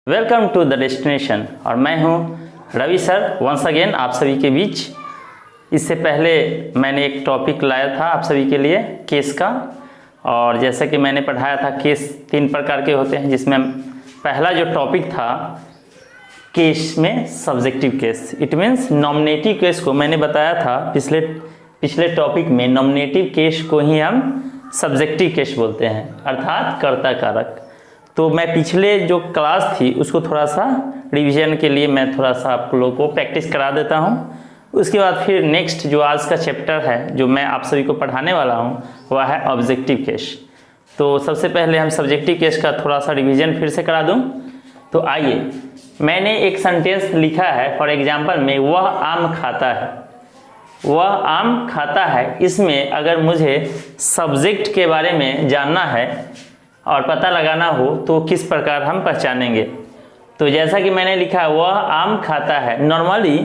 Welcome to the destination. और मैं हूं रवि सर वंस अगेन आप सभी के बीच। इससे पहले मैंने एक टॉपिक लाया था आप सभी के लिए केस का, और जैसा कि मैंने पढ़ाया था केस 3 प्रकार के होते हैं, जिसमें पहला जो टॉपिक था केस में subjective case, it means nominative case को मैंने बताया था पिछले टॉपिक में। नॉमिनेटिव केस को ही हम सब्जेक्टिव केस बोलते हैं, अर्थात कर्ता कारक। तो मैं पिछले जो क्लास थी उसको थोड़ा सा रिवीजन के लिए मैं थोड़ा सा आप लोगों को प्रैक्टिस करा देता हूँ। उसके बाद फिर नेक्स्ट जो आज का चैप्टर है जो मैं आप सभी को पढ़ाने वाला हूँ वह है ऑब्जेक्टिव केस। तो सबसे पहले हम सब्जेक्टिव केस का थोड़ा सा रिवीजन फिर से करा दूँ। तो आइए, मैंने एक सेंटेंस लिखा है फॉर एग्जाम्पल में, वह आम खाता है। वह आम खाता है, इसमें अगर मुझे सब्जेक्ट के बारे में जानना है और पता लगाना हो तो किस प्रकार हम पहचानेंगे। तो जैसा कि मैंने लिखा वह आम खाता है, नॉर्मली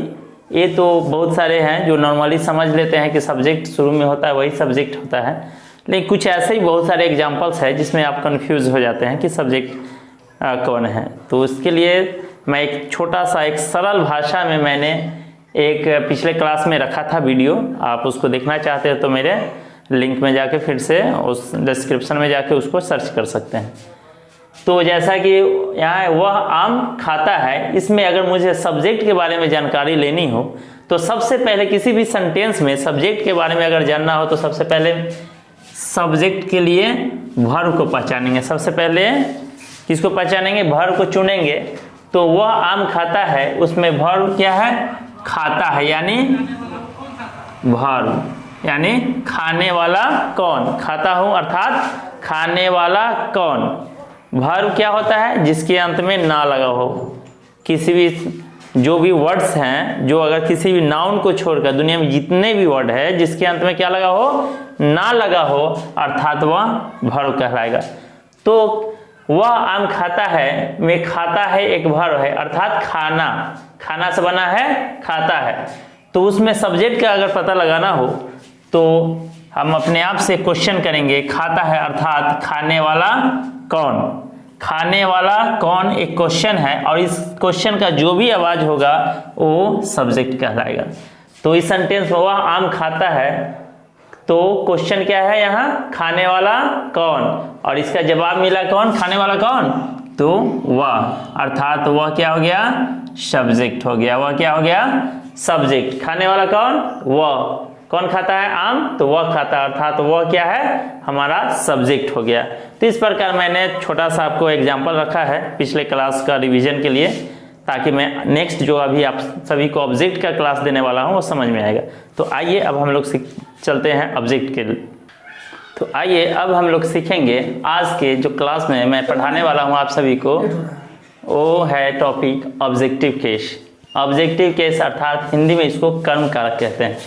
ये तो बहुत सारे हैं जो नॉर्मली समझ लेते हैं कि सब्जेक्ट शुरू में होता है वही सब्जेक्ट होता है, लेकिन कुछ ऐसे ही बहुत सारे एग्जांपल्स हैं जिसमें आप कंफ्यूज हो जाते हैं कि सब्जेक्ट कौन है। तो उसके लिए मैं एक छोटा सा एक सरल भाषा में मैंने एक पिछले क्लास में रखा था वीडियो, आप उसको देखना चाहते हो तो मेरे लिंक में जाके फिर से उस डिस्क्रिप्शन में जाके उसको सर्च कर सकते हैं। तो जैसा कि यहाँ वह आम खाता है, इसमें अगर मुझे सब्जेक्ट के बारे में जानकारी लेनी हो तो सबसे पहले किसी भी सेंटेंस में सब्जेक्ट के बारे में अगर जानना हो तो सबसे पहले सब्जेक्ट के लिए वर्ब को पहचानेंगे। सबसे पहले किसको पहचानेंगे? वर्ब को चुनेंगे। तो वह आम खाता है, उसमें वर्ब क्या है? खाता है, यानी वर्ब, यानी खाने वाला कौन? खाता हूं अर्थात खाने वाला कौन। वर्ब क्या होता है? जिसके अंत में ना लगा हो। किसी भी जो भी वर्ड्स हैं, जो अगर किसी भी नाउन को छोड़कर दुनिया में जितने भी वर्ड है जिसके अंत में क्या लगा हो? ना लगा हो, अर्थात वह वर्ब कहलाएगा। तो वह आम खाता है में खाता है एक वर्ब है, अर्थात खाना, खाना से बना है खाता है। तो उसमें सब्जेक्ट का अगर पता लगाना हो तो हम अपने आप से क्वेश्चन करेंगे, खाता है अर्थात खाने वाला कौन। खाने वाला कौन एक क्वेश्चन है, और इस क्वेश्चन का जो भी आवाज होगा वो सब्जेक्ट कहलाएगा। तो इस सेंटेंस में वह आम खाता है, तो क्वेश्चन क्या है यहाँ? खाने वाला कौन, और इसका जवाब मिला कौन? खाने वाला कौन? तो वह, अर्थात वह क्या हो गया? सब्जेक्ट हो गया। वह क्या हो गया? सब्जेक्ट। खाने वाला कौन? वह। कौन खाता है? आम। तो वह खाता है, अर्थात वह क्या है? हमारा सब्जेक्ट हो गया। तो इस प्रकार मैंने छोटा सा आपको एग्जांपल रखा है पिछले क्लास का रिवीजन के लिए, ताकि मैं नेक्स्ट जो अभी आप सभी को ऑब्जेक्ट का क्लास देने वाला हूं वो समझ में आएगा। तो आइए अब हम लोग चलते हैं ऑब्जेक्ट के लिए। तो आइए अब हम लोग सीखेंगे आज के जो क्लास में मैं पढ़ाने वाला हूँ आप सभी को, वो है topic objective case. Objective case अर्थात हिंदी में इसको कर्म कारक कहते हैं।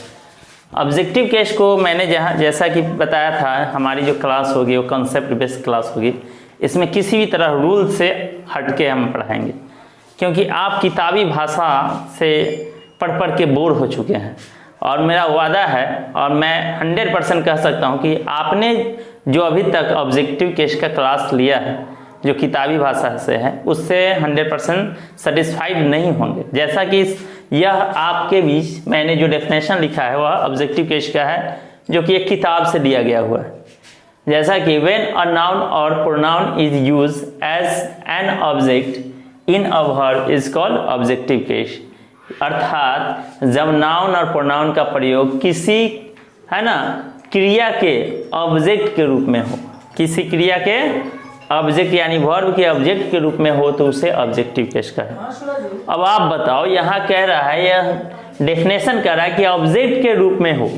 ऑब्जेक्टिव केस को मैंने जैसा कि बताया था, हमारी जो क्लास होगी वो कॉन्सेप्ट बेस्ड क्लास होगी। इसमें किसी भी तरह रूल से हटके हम पढ़ाएंगे, क्योंकि आप किताबी भाषा से पढ़ पढ़ के बोर हो चुके हैं। और मेरा वादा है, और मैं 100% कह सकता हूं कि आपने जो अभी तक ऑब्जेक्टिव केस का क्लास लिया है जो किताबी भाषा से है, उससे 100% सेटिस्फाइड नहीं होंगे। जैसा कि यह आपके बीच मैंने जो डेफिनेशन लिखा है वह ऑब्जेक्टिव केस का है, जो कि एक किताब से दिया गया हुआ है। जैसा कि when a noun or pronoun is used as an object in a verb is called objective case. अर्थात जब नाउन और प्रोनाउन का प्रयोग किसी क्रिया के ऑब्जेक्ट के रूप में हो, किसी क्रिया के ऑब्जेक्ट यानी वर्ब के ऑब्जेक्ट के रूप में हो, तो उसे ऑब्जेक्टिव केस का है। अब आप बताओ, यहाँ कह रहा है, यह डेफिनेशन कर रहा है कि ऑब्जेक्ट के रूप में हो,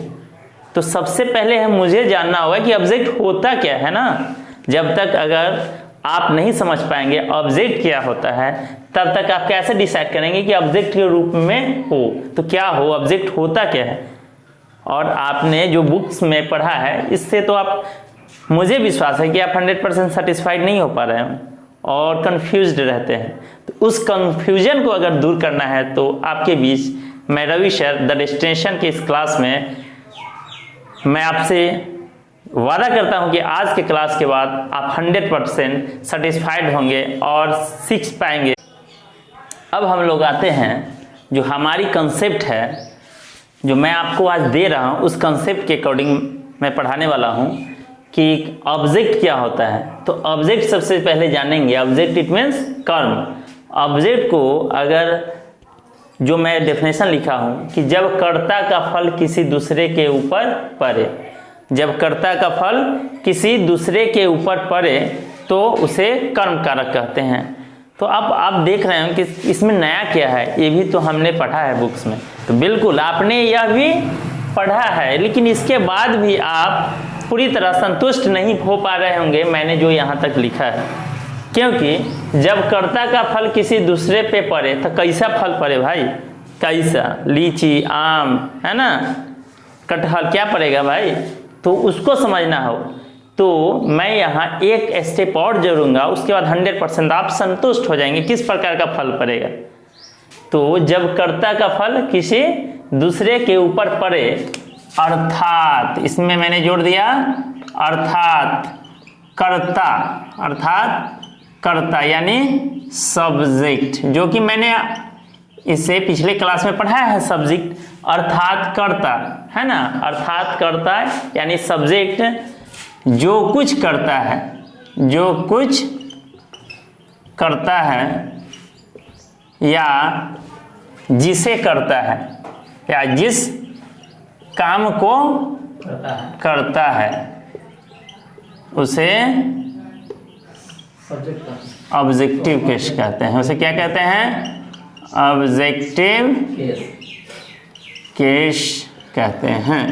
तो सबसे पहले मुझे जानना होगा कि ऑब्जेक्ट होता क्या है ना। जब तक अगर आप नहीं समझ पाएंगे ऑब्जेक्ट क्या होता है, तब तक आप कैसे डिसाइड करेंगे कि ऑब्जेक्ट के रूप में हो तो क्या हो, ऑब्जेक्ट होता क्या है। और आपने जो बुक्स में पढ़ा है इससे तो आप, मुझे विश्वास है कि आप 100% सेटिस्फाइड नहीं हो पा रहे हैं और कंफ्यूज्ड रहते हैं। तो उस कंफ्यूजन को अगर दूर करना है तो आपके बीच मैं रवि सर द डेस्टिनेशन के इस क्लास में मैं आपसे वादा करता हूं कि आज के क्लास के बाद आप 100% सेटिस्फाइड होंगे और सीख पाएंगे अब हम लोग आते हैं जो हमारी कंसेप्ट है, जो मैं आपको आज दे रहा हूँ, उस कंसेप्ट के अकॉर्डिंग मैं पढ़ाने वाला हूँ कि ऑब्जेक्ट क्या होता है। तो ऑब्जेक्ट सबसे पहले जानेंगे। ऑब्जेक्ट इट मीन्स कर्म। ऑब्जेक्ट को अगर जो मैं डेफिनेशन लिखा हूँ कि जब कर्ता का फल किसी दूसरे के ऊपर पड़े, जब कर्ता का फल किसी दूसरे के ऊपर पड़े तो उसे कर्म कारक कहते हैं। तो अब आप देख रहे हैं कि इसमें नया क्या है, ये भी तो हमने पढ़ा है बुक्स में। तो बिल्कुल आपने यह भी पढ़ा है, लेकिन इसके बाद भी आप पूरी तरह संतुष्ट नहीं हो पा रहे होंगे मैंने जो यहाँ तक लिखा है, क्योंकि जब कर्ता का फल किसी दूसरे पे पड़े तो कैसा फल पड़े भाई, कैसा, लीची, आम, है ना, कटहल, क्या पड़ेगा भाई, तो उसको समझना हो। तो मैं यहाँ एक स्टेप और जोड़ूंगा, उसके बाद 100% आप संतुष्ट हो जाएंगे किस प्रकार का फल पड़ेगा। तो जब कर्ता का फल किसी दूसरे के ऊपर पड़े, अर्थात, इसमें मैंने जोड़ दिया अर्थात कर्ता, अर्थात कर्ता यानी सब्जेक्ट, जो कि मैंने इसे पिछले क्लास में पढ़ा है। सब्जेक्ट अर्थात कर्ता, है ना, अर्थात कर्ता यानी सब्जेक्ट जो कुछ करता है, जो कुछ करता है या जिसे करता है या जिस काम को करता है उसे ऑब्जेक्टिव केस कहते हैं। उसे क्या कहते हैं, ऑब्जेक्टिव केस कहते हैं।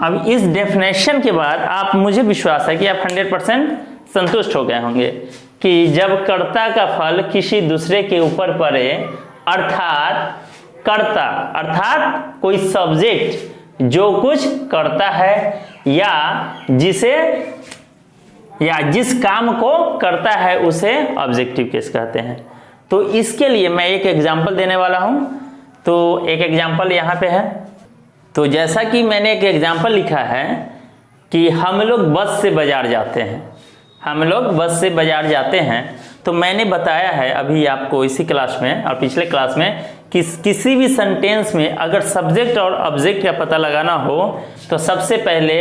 अब इस डेफिनेशन के बाद आप, मुझे विश्वास है कि आप 100% संतुष्ट हो गए होंगे कि जब कर्ता का फल किसी दूसरे के ऊपर पड़े, अर्थात कर्ता अर्थात कोई सब्जेक्ट जो कुछ करता है या जिसे या जिस काम को करता है उसे ऑब्जेक्टिव केस कहते हैं। तो इसके लिए मैं एक एग्जांपल देने वाला हूं। तो एक एग्जांपल यहाँ पे है। तो जैसा कि मैंने एक एग्जांपल लिखा है कि हम लोग बस से बाजार जाते हैं, हम लोग बस से बाजार जाते हैं। तो मैंने बताया है अभी आपको इसी क्लास में और पिछले क्लास में कि किसी भी सेंटेंस में अगर सब्जेक्ट और ऑब्जेक्ट का पता लगाना हो तो सबसे पहले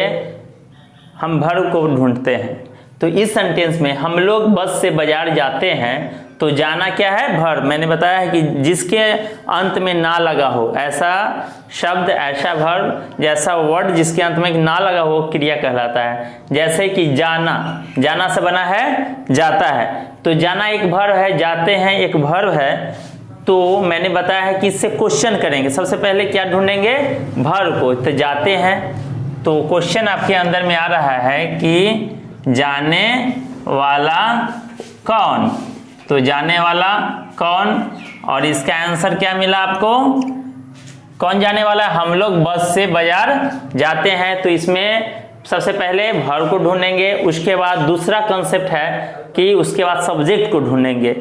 हम वर्ब को ढूंढते हैं। तो इस सेंटेंस में हम लोग बस से बाजार जाते हैं, तो जाना क्या है, वर्ब। मैंने बताया है कि जिसके अंत में ना लगा हो, ऐसा शब्द, ऐसा वर्ब, जैसा वर्ड जिसके अंत में ना लगा हो क्रिया कहलाता है। जैसे कि जाना, जाना से बना है जाता है, तो जाना एक वर्ब है, जाते हैं एक वर्ब है। तो मैंने बताया है कि इससे क्वेश्चन करेंगे। सबसे पहले क्या ढूंढेंगे, वर्ब को। तो जाते हैं, तो क्वेश्चन आपके अंदर में आ रहा है कि जाने वाला कौन, तो जाने वाला कौन, और इसका आंसर क्या मिला आपको, कौन जाने वाला, हम लोग बस से बाजार जाते हैं। तो इसमें सबसे पहले वर्ब को ढूंढेंगे, उसके बाद दूसरा कंसेप्ट है कि उसके बाद सब्जेक्ट को ढूंढेंगे।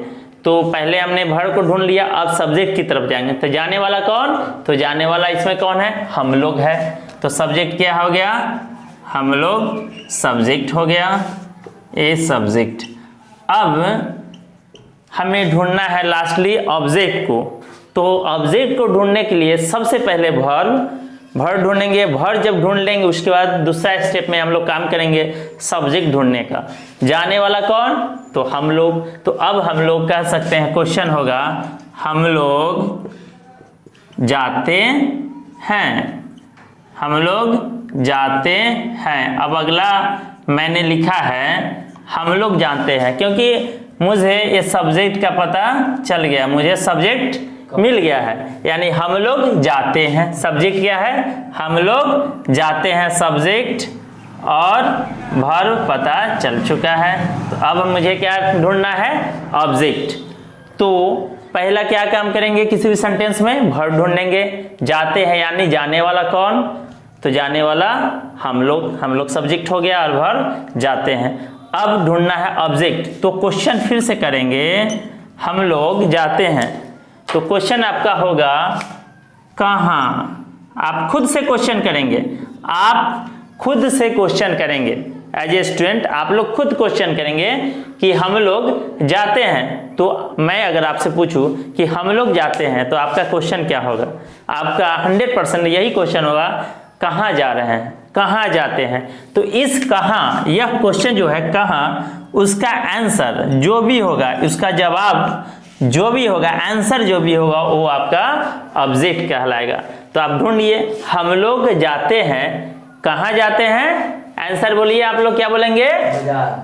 तो पहले हमने वर्ब को ढूंढ लिया, अब सब्जेक्ट की तरफ जाएंगे। तो जाने वाला कौन, तो जाने वाला इसमें कौन है, हम लोग है। तो सब्जेक्ट क्या हो गया, हम लोग, सब्जेक्ट हो गया, ए सब्जेक्ट। अब हमें ढूंढना है लास्टली ऑब्जेक्ट को। तो ऑब्जेक्ट को ढूंढने के लिए सबसे पहले वर्ब ढूंढेंगे। वर्ब जब ढूंढ लेंगे उसके बाद दूसरा स्टेप में हम लोग काम करेंगे सब्जेक्ट ढूंढने का। जाने वाला कौन, तो हम लोग। तो अब हम लोग कह सकते हैं, क्वेश्चन होगा, हम लोग जाते हैं, हम लोग जाते हैं। अब अगला मैंने लिखा है हम लोग जानते हैं, क्योंकि मुझे ये सब्जेक्ट का पता चल गया, मुझे सब्जेक्ट मिल गया है, यानी हम लोग जाते हैं। सब्जेक्ट क्या है, हम लोग जाते हैं, सब्जेक्ट, और वर्ब पता चल चुका है। तो अब मुझे क्या ढूंढना है, ऑब्जेक्ट। तो पहला क्या काम करेंगे, किसी भी सेंटेंस में वर्ब ढूंढेंगे। जाते हैं यानी जाने वाला कौन, तो जाने वाला हम लोग सब्जेक्ट हो गया और वर्ब जाते हैं। अब ढूंढना है ऑब्जेक्ट। तो क्वेश्चन फिर से करेंगे, हम लोग जाते हैं। तो क्वेश्चन आपका होगा कहाँ, आप खुद से क्वेश्चन करेंगे, आप खुद से क्वेश्चन करेंगे। एज ए स्टूडेंट आप लोग खुद क्वेश्चन करेंगे कि हम लोग जाते हैं, तो मैं अगर आपसे पूछूं कि हम लोग जाते हैं तो आपका क्वेश्चन क्या होगा? आपका 100% यही क्वेश्चन होगा, कहाँ जा रहे हैं, कहाँ जाते हैं। तो इस कहाँ, यह क्वेश्चन जो है कहाँ, उसका आंसर जो भी होगा, उसका जवाब जो भी होगा, आंसर जो भी होगा, वो आपका ऑब्जेक्ट कहलाएगा। तो आप ढूंढिए, हम लोग जाते हैं, कहाँ जाते हैं? आंसर बोलिए, आप लोग क्या बोलेंगे?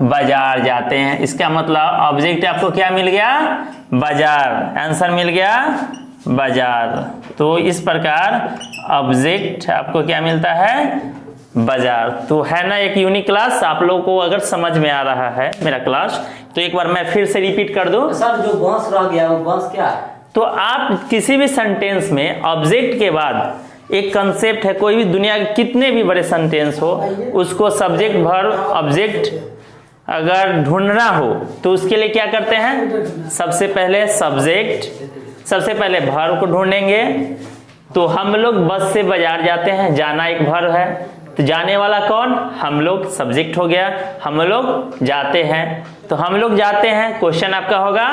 बाजार जाते हैं। इसका मतलब ऑब्जेक्ट आपको क्या मिल गया? बाजार। आंसर मिल गया बाजार। तो इस प्रकार ऑब्जेक्ट आपको क्या मिलता है? बाजार। तो है ना एक यूनिक क्लास। आप लोगों को अगर समझ में आ रहा है मेरा क्लास, तो एक बार मैं फिर से रिपीट कर दूं। सर जो बॉस रह गया वो बॉस क्या है? तो आप किसी भी सेंटेंस में ऑब्जेक्ट के बाद एक कंसेप्ट है, कोई भी दुनिया के कितने भी बड़े सेंटेंस हो, उसको सब्जेक्ट वर्ब ऑब्जेक्ट अगर ढूंढना हो तो उसके लिए क्या करते हैं? सबसे पहले सब्जेक्ट, सबसे पहले वर्ब को ढूंढेंगे। तो हम लोग बस से बाजार जाते हैं, जाना एक वर्ब है, तो जाने वाला कौन? हम लोग, सब्जेक्ट हो गया। हम लोग जाते हैं, तो हम लोग जाते हैं, क्वेश्चन आपका होगा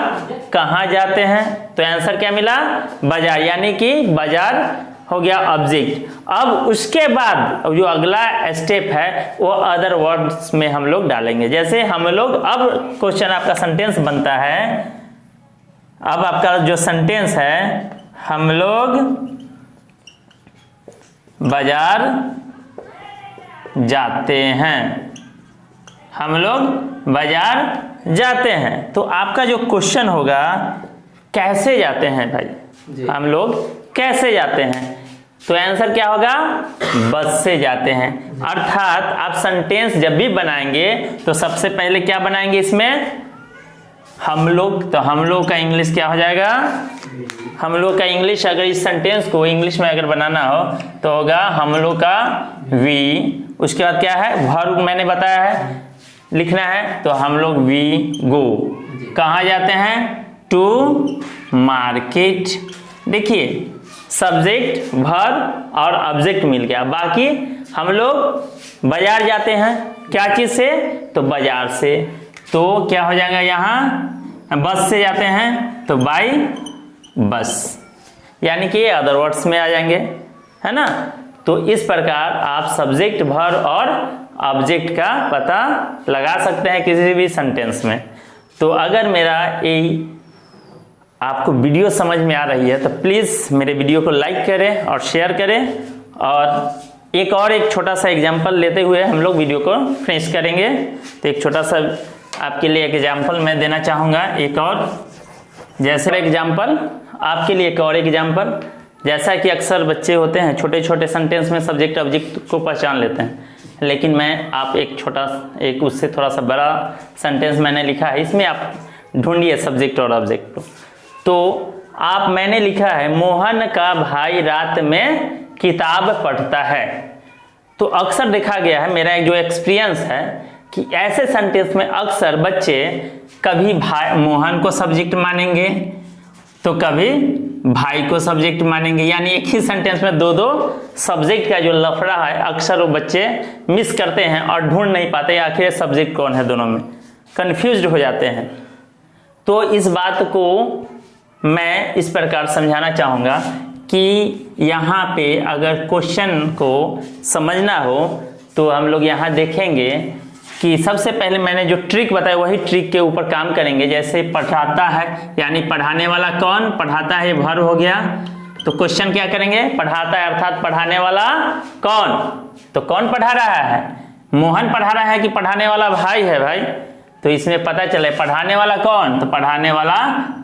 कहाँ जाते हैं? तो आंसर क्या मिला? बाजार, यानी कि बाजार हो गया ऑब्जेक्ट। अब उसके बाद जो अगला स्टेप है वो अदर वर्ड्स में हम लोग डालेंगे। जैसे हम लोग, अब क्वेश्चन आपका सेंटेंस बनता है, अब आपका जो सेंटेंस है, हम लोग बाजार जाते हैं, हम लोग बाजार जाते हैं। तो आपका जो क्वेश्चन होगा, कैसे जाते हैं भाई? हम लोग कैसे जाते हैं? तो आंसर क्या होगा? बस से जाते हैं। अर्थात आप सेंटेंस जब भी बनाएंगे तो सबसे पहले क्या बनाएंगे इसमें? हम लोग। तो हम लोग का इंग्लिश क्या हो जाएगा? हम लोग का इंग्लिश, अगर इस सेंटेंस को इंग्लिश में अगर बनाना हो तो होगा हम लोग का वी। उसके बाद क्या है? वर्ब मैंने बताया है लिखना है, तो हम लोग वी गो। कहाँ जाते हैं? To market. देखिए, सब्जेक्ट, वर्ब और ऑब्जेक्ट मिल गया। बाकी हम लोग बाजार जाते हैं, क्या चीज से? तो बाजार से। तो क्या हो जाएगा यहाँ? बस से जाते हैं तो बाय बस, यानी कि अदर वर्ड्स में आ जाएंगे, है ना। तो इस प्रकार आप सब्जेक्ट, वर्ब और ऑब्जेक्ट का पता लगा सकते हैं किसी भी सेंटेंस में। तो अगर मेरा ये आपको वीडियो समझ में आ रही है तो प्लीज़ मेरे वीडियो को लाइक करें और शेयर करें। और एक छोटा सा एग्जाम्पल लेते हुए हम लोग वीडियो को फिनिश करेंगे। तो एक छोटा सा आपके लिए एक एग्जाम्पल मैं देना चाहूँगा। एक और जैसे एग्जाम्पल आपके लिए, एक और एग्जाम्पल, जैसा कि अक्सर बच्चे होते हैं छोटे छोटे सेंटेंस में सब्जेक्ट ऑब्जेक्ट को पहचान लेते हैं, लेकिन मैं आप एक उससे थोड़ा सा बड़ा सेंटेंस मैंने लिखा है, इसमें आप ढूंढिए सब्जेक्ट और ऑब्जेक्ट को। तो मैंने लिखा है, मोहन का भाई रात में किताब पढ़ता है। तो अक्सर देखा गया है, मेरा एक जो एक्सपीरियंस है कि ऐसे सेंटेंस में अक्सर बच्चे कभी मोहन को सब्जेक्ट मानेंगे तो कभी भाई को सब्जेक्ट मानेंगे, यानी एक ही सेंटेंस में दो दो सब्जेक्ट का जो लफड़ा है अक्सर वो बच्चे मिस करते हैं और ढूंढ नहीं पाते आखिर सब्जेक्ट कौन है, दोनों में कंफ्यूज्ड हो जाते हैं। तो इस बात को मैं इस प्रकार समझाना चाहूँगा कि यहाँ पे अगर क्वेश्चन को समझना हो तो हम लोग यहाँ देखेंगे कि सबसे पहले मैंने जो ट्रिक बताया वही ट्रिक के ऊपर काम करेंगे। जैसे पढ़ाता है, यानी पढ़ाने वाला कौन? पढ़ाता है, वर्ब हो गया। तो क्वेश्चन क्या करेंगे? पढ़ाता है अर्थात पढ़ाने वाला कौन? तो कौन पढ़ा रहा है? मोहन पढ़ा रहा है कि पढ़ाने वाला भाई है? भाई। तो इसमें पता चले पढ़ाने वाला कौन? तो पढ़ाने वाला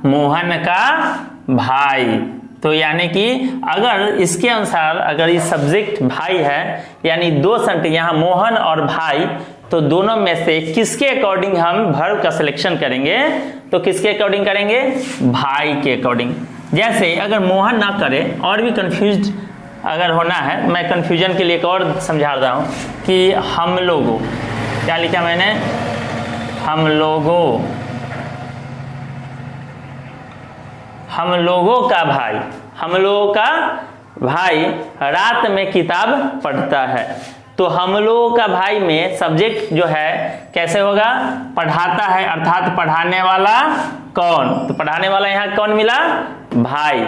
मोहन का भाई। तो यानी कि अगर इसके अनुसार अगर ये सब्जेक्ट भाई है, यानी दो सेंटेंस यहाँ मोहन और भाई, तो दोनों में से किसके अकॉर्डिंग हम वर्ब का सिलेक्शन करेंगे? तो किसके अकॉर्डिंग करेंगे? भाई के अकॉर्डिंग। जैसे अगर मोहन ना करे और भी कंफ्यूज अगर होना है, मैं कंफ्यूजन के लिए एक और समझा रहा हूँ कि हम लोगों, क्या लिखा मैंने? हम लोगों का भाई, हम लोगों का भाई रात में किताब पढ़ता है। तो हम लोगों का भाई में सब्जेक्ट जो है कैसे होगा, पढ़ाता है अर्थात पढ़ाने वाला कौन। तो पढ़ाने वाला यहाँ कौन मिला, भाई।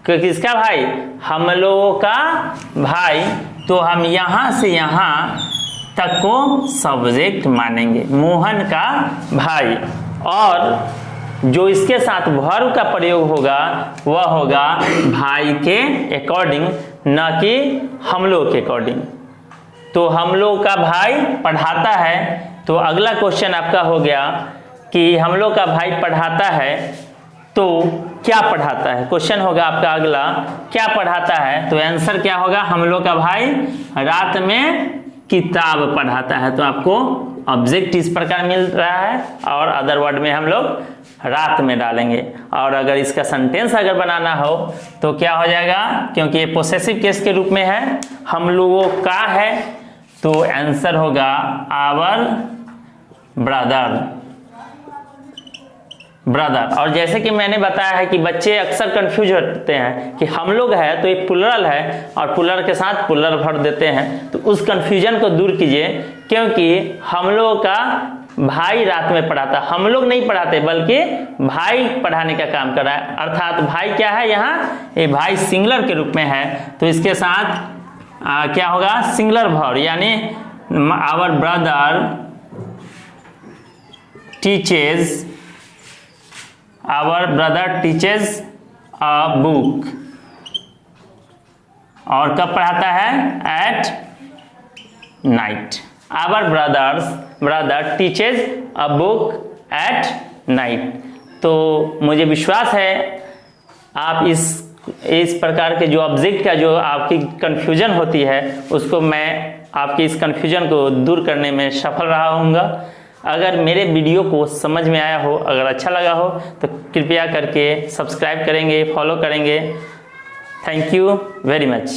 किसका भाई, हम लोगों का भाई। तो हम यहां से यहां तक को सब्जेक्ट मानेंगे, मोहन का भाई। और जो इसके साथ वर्ब का प्रयोग होगा वह होगा भाई के अकॉर्डिंग, न कि हम लोग के अकॉर्डिंग। तो हम लोग का भाई पढ़ाता है, तो अगला क्वेश्चन आपका हो गया कि हम लोग का भाई पढ़ाता है तो क्या पढ़ाता है। क्वेश्चन होगा आपका अगला, क्या पढ़ाता है। तो आंसर क्या होगा, हम लोग का भाई रात में किताब पढ़ाता है। तो आपको ऑब्जेक्ट इस प्रकार मिल रहा है और अदर वर्ड में हम लोग रात में डालेंगे। और अगर इसका सेंटेंस अगर बनाना हो तो क्या हो जाएगा, क्योंकि ये पोसेसिव केस के रूप में है, हम लोगों का है, तो आंसर होगा आवर ब्रदर। और जैसे कि मैंने बताया है कि बच्चे अक्सर कंफ्यूज होते हैं कि हम लोग है तो एक प्लुरल है और प्लुरल के साथ प्लुरल भर देते हैं। तो उस कंफ्यूजन को दूर कीजिए, क्योंकि हम लोग का भाई रात में पढ़ाता, हम लोग नहीं पढ़ाते बल्कि भाई पढ़ाने का काम कर रहा है। अर्थात भाई क्या है यहाँ, ये भाई सिंगुलर के रूप में है, तो इसके साथ क्या होगा, सिंगुलर वर्ब, यानी our brother teaches, our brother teaches a book. और कब पढ़ाता है, at night. Our brother teaches a book at night. तो मुझे विश्वास है आप इस प्रकार के जो ऑब्जेक्ट का जो आपकी कंफ्यूजन होती है उसको मैं आपकी इस कंफ्यूजन को दूर करने में सफल रहा हूँगा। अगर मेरे वीडियो को समझ में आया हो, अगर अच्छा लगा हो तो कृपया करके सब्सक्राइब करेंगे, फॉलो करेंगे। Thank you very much.